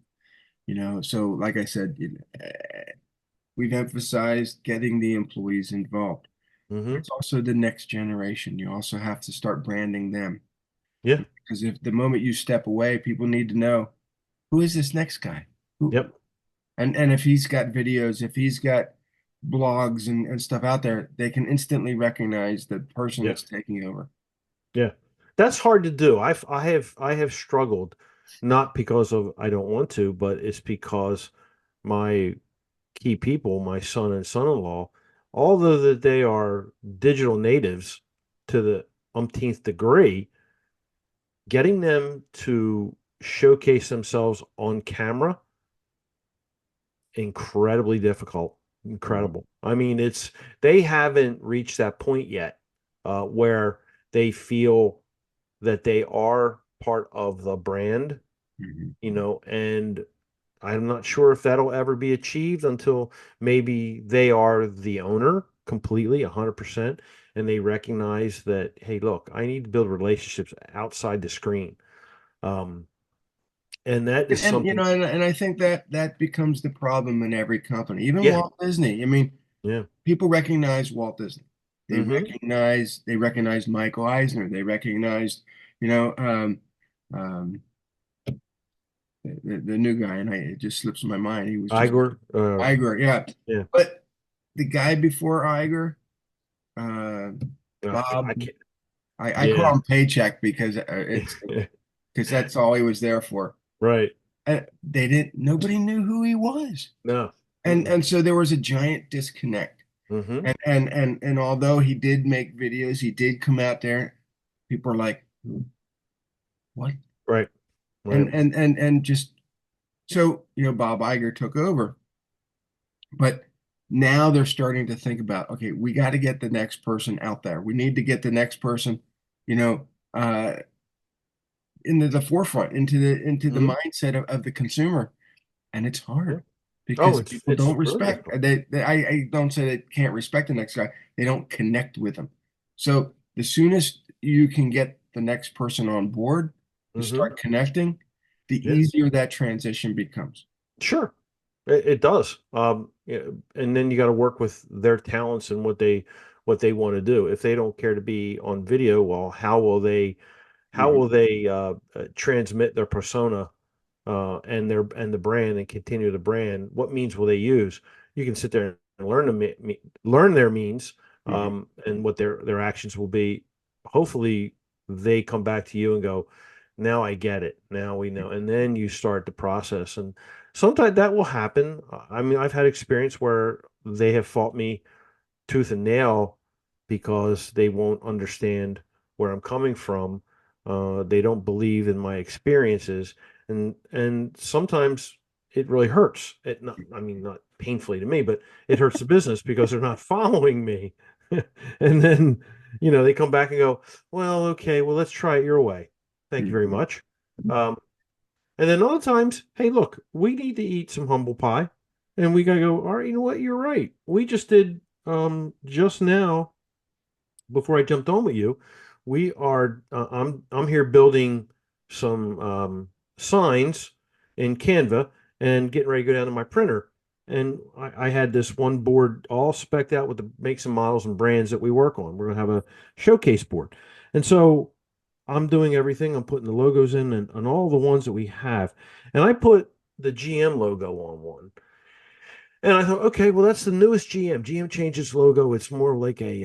so like I said, we've emphasized getting the employees involved. Hmm. It's also the next generation. You also have to start branding them Yeah. because if the moment you step away, people need to know who is this next guy? Who Yep. and if he's got videos, if he's got blogs and stuff out there, they can instantly recognize the person Yeah. that's taking over. Yeah. That's hard to do. I have struggled, not because of I don't want to, but it's because my key people, my son and son-in-law, although that they are digital natives to the umpteenth degree, getting them to showcase themselves on camera, incredibly difficult. Mhm. Incredible. I mean, they haven't reached that point yet, where they feel that they are part of the brand, Mhm. and I'm not sure if that'll ever be achieved until maybe they are the owner completely, 100%, and they recognize that, hey, look, I need to build relationships outside the screen. Um, and that is And something, and I think that that becomes the problem in every company, even yeah, Walt Disney. I mean, yeah. people recognize Walt Disney. Hmm. They recognize Michael Eisner. They recognized, you know, the new guy, and it just slips my mind. He was just Igor, Iger, yeah. yeah. But the guy before Iger, uh, Bob, I can't, I call yeah. him Paycheck because it's because that's all he was there for. Right. They didn't. Nobody knew who he was, No. and Mm-mm. and so there was a giant disconnect. Hmm. And although he did make videos, he did come out there. People are like, what? Right. Right. And just so Bob Iger took over, but now they're starting to think about, okay, we got to get the next person out there. We need to get the next person, you know, uh, into the forefront, into the Hmm. mindset of the consumer. And it's Yeah. hard Oh, because it's people it's don't really respect. difficult. I don't say they can't respect the next guy. They don't connect with them. So the soonest you can get the next person on board and Hmm. start connecting, the Yeah. easier that transition becomes. Sure, it does. Yeah, and then you got to work with their talents and what they want to do. If they don't care to be on video, well, how Mhm. will they transmit their persona and the brand and continue the brand? What means will they use? You can sit there and learn their means, Mhm. and what their actions will be. Hopefully, they come back to you and go, "Now I get it. Now we know." And then you start the process. And sometimes that will happen. I mean, I've had experience where they have fought me tooth and nail because they won't understand where I'm coming from. They don't believe in my experiences, and sometimes it really hurts. I mean, not painfully to me, but it hurts the business because they're not following me. And then, they come back and go, "Well, okay, well, let's try it your way. Thank you very Mhm. much." Um, and then other times, hey, look, we need to eat some humble pie. And we gotta go, all right, you know what? You're right. We just did just now, before I jumped on with you, we are I'm here building some signs in Canva and getting ready to go down to my printer. And I had this one board all specced out with the makes and models and brands that we work on. We're gonna have a showcase board. And so I'm doing everything. I'm putting the logos in and all the ones that we have. And I put the GM logo on one. And I thought, okay, well, that's the newest GM. GM changed its logo. It's more like a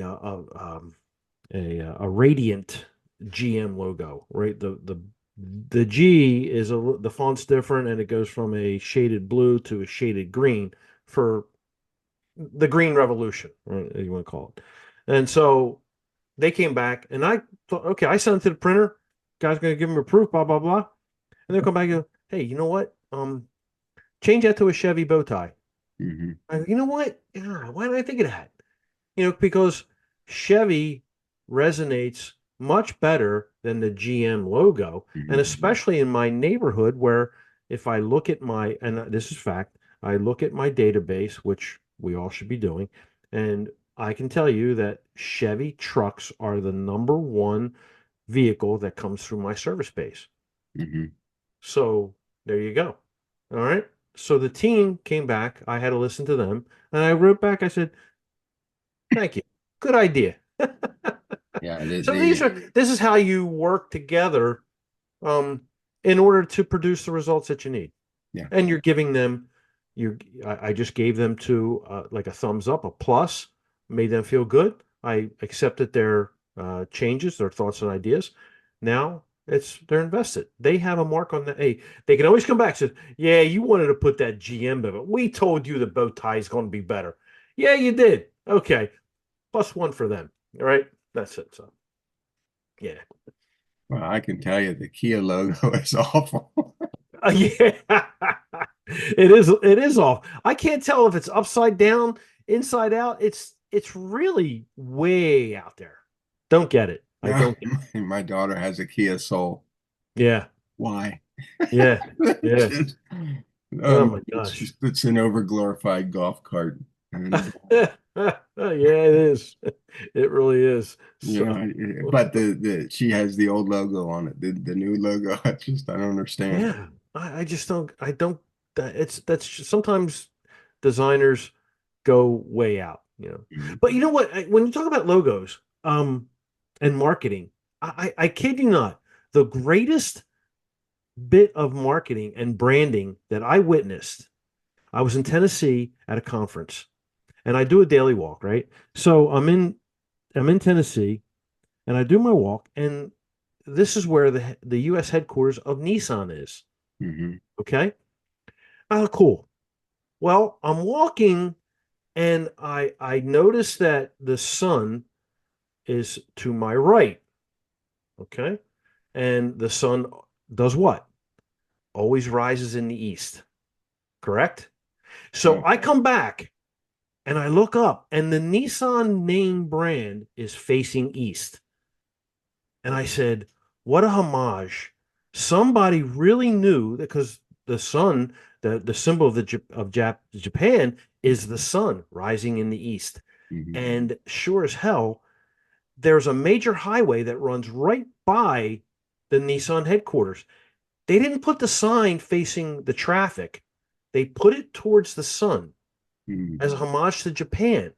radiant GM logo, right? The G is the font's different, and it goes from a shaded blue to a shaded green for the green revolution, right, as you want to call it. And so they came back, and I thought, okay, I sent it to the printer. Guy's going to give them a proof, blah blah blah, and they'll come back and go, hey, you know what? Change that to a Chevy bow tie. Mhm. I go, you know what? Yeah, why did I think of that? Because Chevy resonates much better than the GM logo. And Mhm. especially in my neighborhood, where if I look at and this is fact, I look at my database, which we all should be doing, and I can tell you that Chevy trucks are the number one vehicle that comes through my service base. Mhm. So there you go. All right. So the team came back. I had to listen to them. And I wrote back, I said, thank you. Good idea. Yeah, So this is how you work together um, in order to produce the results that you need. yeah. And you're giving them. I just gave them to like a thumbs up, a plus, made them feel good. I accepted their changes, their thoughts and ideas. Now they're invested. They have a mark on the. Hey, they can always come back and say, "Yeah, you wanted to put that GM in it. We told you the bow tie is going to be better. Yeah, you did. Okay, +1 for them. All right, that's it. So yeah, Well, I can tell you the Kia logo is awful. yeah, it is. It is off. I can't tell if it's upside down, inside out. It's really way out there. Don't get it. I Yeah, don't get my daughter has a Kia Soul. it. Yeah, Why? yeah, It's yeah. just, Oh my it's gosh. just it's an overglorified golf cart, and Yeah, it is. It really is. you So, know, but the she has the old logo on it, the new logo. I don't understand. yeah, I just don't. I don't. That's just, sometimes designers go way out, you know. Mhm. But you know what? When you talk about logos, and marketing, I kid you not, the greatest bit of marketing and branding that I witnessed. I was in Tennessee at a conference, and I do a daily walk, right? So I'm in Tennessee, and I do my walk, and this is where the U.S. headquarters of Nissan is. Mhm. Okay. Oh, cool. Well, I'm walking and I notice that the sun is to my right. Okay. And the sun does what? Always rises in the east. Correct? So I Okay. come back and I look up and the Nissan name brand is facing east. And I said, what a homage. Somebody really knew that because the sun, the symbol of Japan is the sun rising in the east. Mhm. And sure as hell, there's a major highway that runs right by the Nissan headquarters. They didn't put the sign facing the traffic. They put it towards the sun as a Mhm. homage to Japan.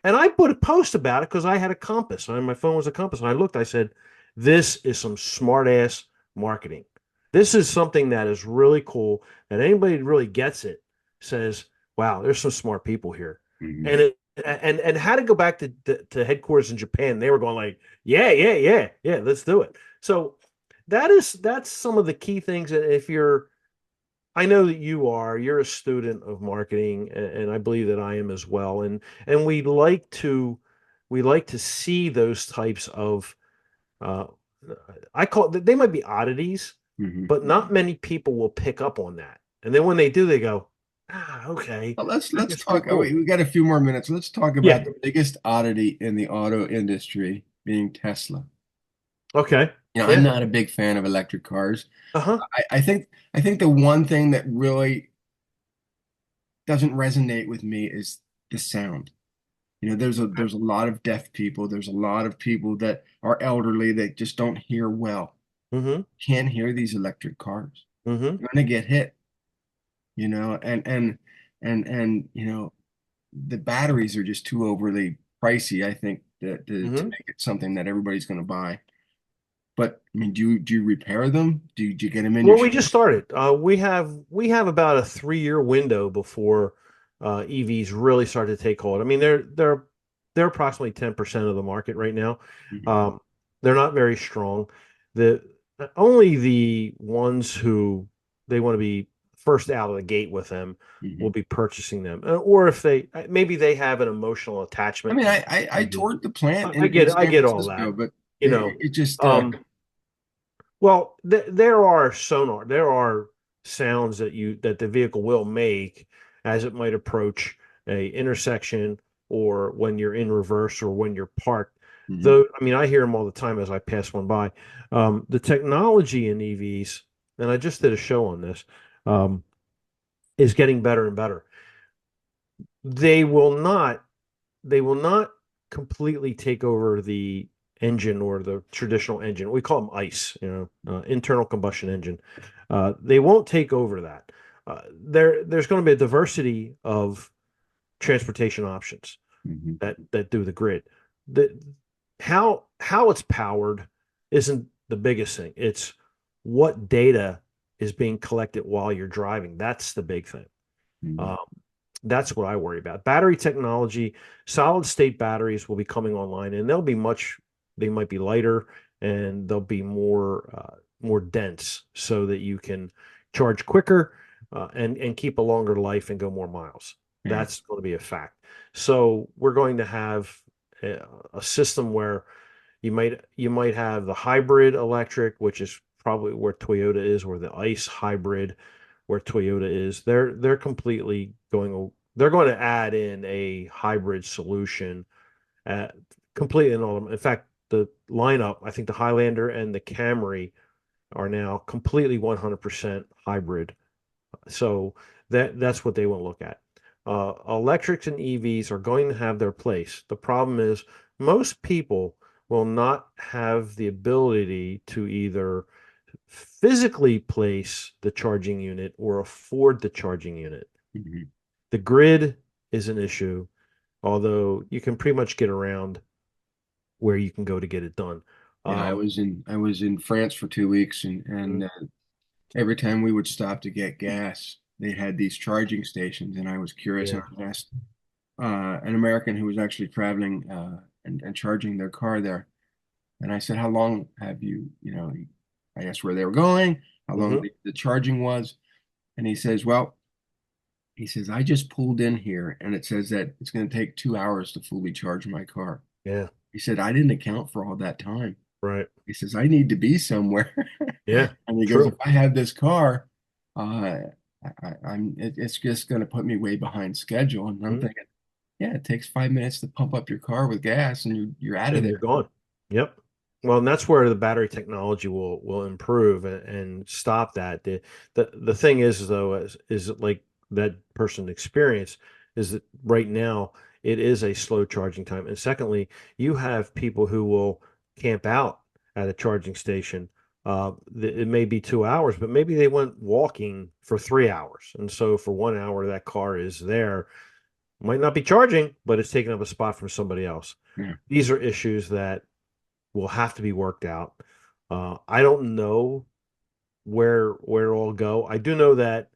And I put a post about it because I had a compass. My phone was a compass. And I looked, I said, this is some smart ass marketing. This is something that is really cool. That anybody that really gets it says, wow, there's some smart people here. Mhm. And it and how to go back to headquarters in Japan. They were going like, yeah, yeah, yeah, yeah, let's do it. So that's some of the key things that if you're I know that you're a student of marketing, and I believe that I am as well. And we like to see those types of uh, I call they might be oddities, Mhm. but not many people will pick up on that. And then when they do, they go, okay, Well, let's that let's is pretty talk. Oh, wait, cool. we got a few more minutes. Let's talk about Yeah. the biggest oddity in the auto industry being Tesla. Okay. I'm Yeah. not a big fan of electric cars. Uh-huh. I think the one thing that really doesn't resonate with me is the sound. There's a lot of deaf people. There's a lot of people that are elderly that just don't hear well. Mm-hmm. Can't hear these electric cars. Mm-hmm. They're gonna get hit, and the batteries are just too overly pricey, I think, to Mm-hmm. make it something that everybody's gonna buy. But I mean, do you repair them? Do you get them in your Well, we shop? just started. We have about a 3 year window before EVs really start to take hold. I mean, they're approximately 10% of the market right now. Mhm. Um, they're not very strong. The only the ones who they want to be first out of the gate with them will Mhm. be purchasing them, or if they maybe they have an emotional I attachment mean, to I EV. toured the plant I in get I San get all Francisco, that, but you know. it just Um, well, there are sonar, there are sounds that the vehicle will make as it might approach a intersection or when you're in reverse or when you're parked. mhm. Though, I mean, I hear them all the time as I pass one by. The technology in EVs, and I just did a show on this, um, is getting better and better. They will not they will not completely take over the engine or the traditional engine. We call them ICE, internal combustion engine. They won't take over that. There's going to be a diversity of transportation options Mhm. that do the grid. The how it's powered isn't the biggest thing. It's what data is being collected while you're driving. That's the big thing. Mhm. That's what I worry about. Battery technology, solid state batteries will be coming online, and they might be lighter and they'll be more dense so that you can charge quicker and keep a longer life and go more miles. Yeah. That's going to be a fact. So we're going to have a system where you might have the hybrid electric, which is probably where Toyota is, or the ICE hybrid, where Toyota is. They're going to add in a hybrid solution at completely in all of them. In fact, the lineup, I think the Highlander and the Camry are now completely 100% hybrid. So that's what they want to look at. Electrics and EVs are going to have their place. The problem is most people will not have the ability to either physically place the charging unit or afford the charging unit. Mhm. The grid is an issue, although you can pretty much get around where you can go to get it done. Yeah, I Um, was in I was in France for 2 weeks, and every time we would stop to get gas, they had these charging stations, and I was curious, and yeah. I asked an American who was actually traveling and charging their car there, and I said, "How long have you, I asked where they were going, how long Hmm. the charging was, and he says, "Well, he says I just pulled in here, and it says that it's going to take 2 hours to fully charge my car." Yeah. He said, "I didn't account for all that time." Right. He says, "I need to be somewhere." Yeah. And he goes, "If True. I have this car, uh, it's just going to put me way behind schedule." And I'm Mhm. thinking, yeah, it takes 5 minutes to pump up your car with gas and you're out of And you're there. gone. Yep. Well, and that's where the battery technology will improve and stop that. The thing is though is like that person experienced is that right now it is a slow charging time. And secondly, you have people who will camp out at a charging station. It may be 2 hours, but maybe they went walking for 3 hours. And so for 1 hour, that car is there. Might not be charging, but it's taking up a spot from somebody else. Yeah. These are issues that will have to be worked out. I don't know where it'll all go. I do know that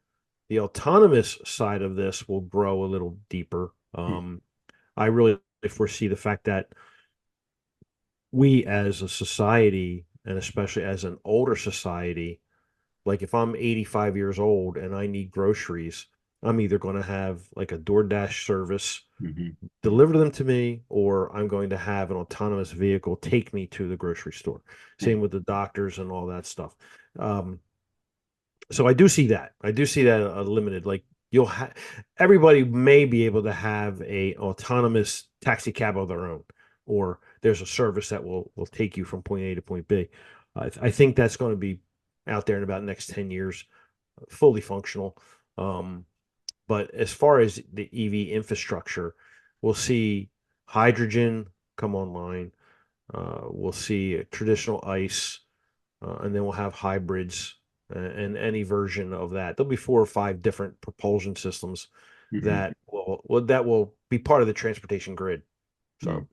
the autonomous side of this will grow a little deeper. I really foresee the fact that we as a society, and especially as an older society, like if I'm 85 years old and I need groceries, I'm either going to have like a DoorDash service Hmm. deliver them to me, or I'm going to have an autonomous vehicle take me to the grocery store. Yeah. Same with the doctors and all that stuff. Um, so I do see that. I do see that limited. Like you'll have everybody may be able to have a autonomous taxi cab of their own, or there's a service that will take you from point A to point B. I think that's going to be out there in about the next 10 years, fully functional. Um, but as far as the EV infrastructure, we'll see hydrogen come online. We'll see traditional ICE, and then we'll have hybrids and any version of that. There'll be 4 or 5 different propulsion systems Hmm. that will be part of the transportation grid. Yeah. So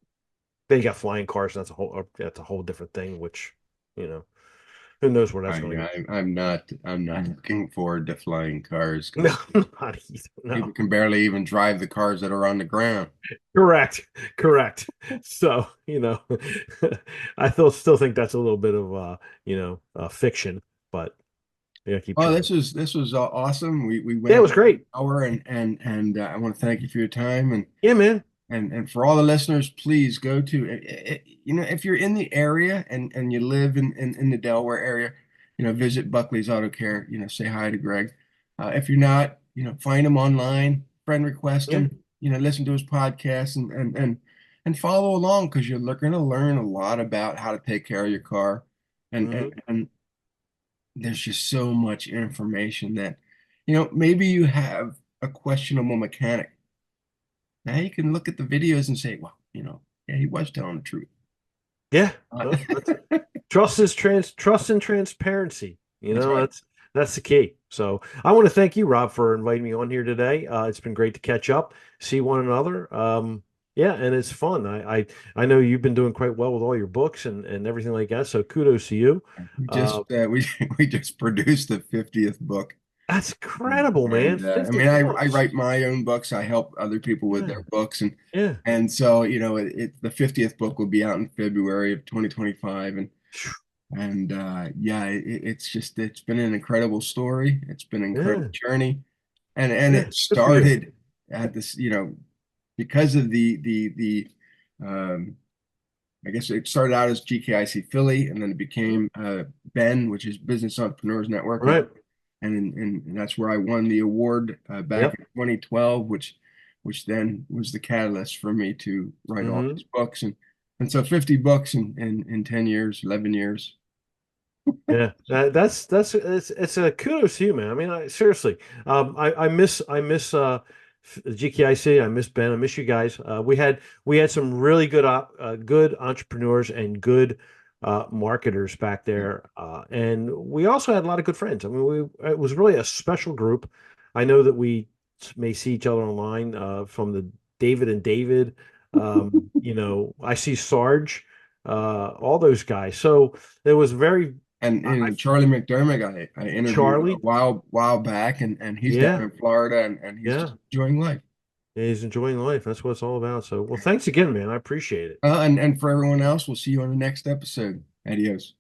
then you got flying cars. And that's a whole different thing. Which you know who knows where that's going to go. I'm not looking forward to flying cars No, because not either. No. people can barely even drive the cars that are on the ground. Correct. Correct. So, I still think that's a little bit of fiction, but keep Oh, trying. this was awesome. We Yeah, went it over was great. an hour, and I want to thank you for your time, Yeah, man. and for all the listeners, please go to if you're in the area and you live in the Delaware area, visit Buckley's Auto Care. Say hi to Greg. If you're not, find him online, friend request Yeah. him. Listen to his podcast and follow along because you're going to learn a lot about how to take care of your car, and and Hmm. and there's just so much information that, maybe you have a questionable mechanic. Now you can look at the videos and say, well, yeah, he was telling the truth. Yeah. Uh, Well, trust and transparency. that's right. That's the key. So I want to thank you, Rob, for inviting me on here today. It's been great to catch up, see one another. Yeah, and it's fun. I know you've been doing quite well with all your books and everything like that. So kudos to you. We Uh, just we we just produced the 50th book. That's incredible, man. I 50 mean, I books. write my own books. I help other people with Yeah. their books, Yeah. and so the 50th book will be out in February of 2025, and yeah, it's been an incredible story. It's been an incredible Yeah. journey, and Yeah. it Good for you. started at this, because of the um, I guess it started out as GKIC Philly, and then it Mhm. became Ben, which is Business Entrepreneurs Network, Right. and that's where I won the award back Yep. in 2012, which then was the catalyst for me to write all Hmm. these books, and so 50 books in 10 years, 11 years. Yeah, that's it's a kudos to you, man. I mean, seriously, I miss GKIC. I miss Ben. I miss you guys. We had some really good entrepreneurs and good marketers back Yeah. there, and we also had a lot of good friends. I mean, it was really a special group. I know that we may see each other online from the David and David. I see Sarge, all those guys. So there was very And I Charlie McDermott, I interviewed a Charlie, while back, and he's down yeah, in Florida, and he's just yeah, enjoying life. he's enjoying life. That's what it's all about. So, well, thanks again, man. I appreciate it. And for everyone else, we'll see you on the next episode. Adios.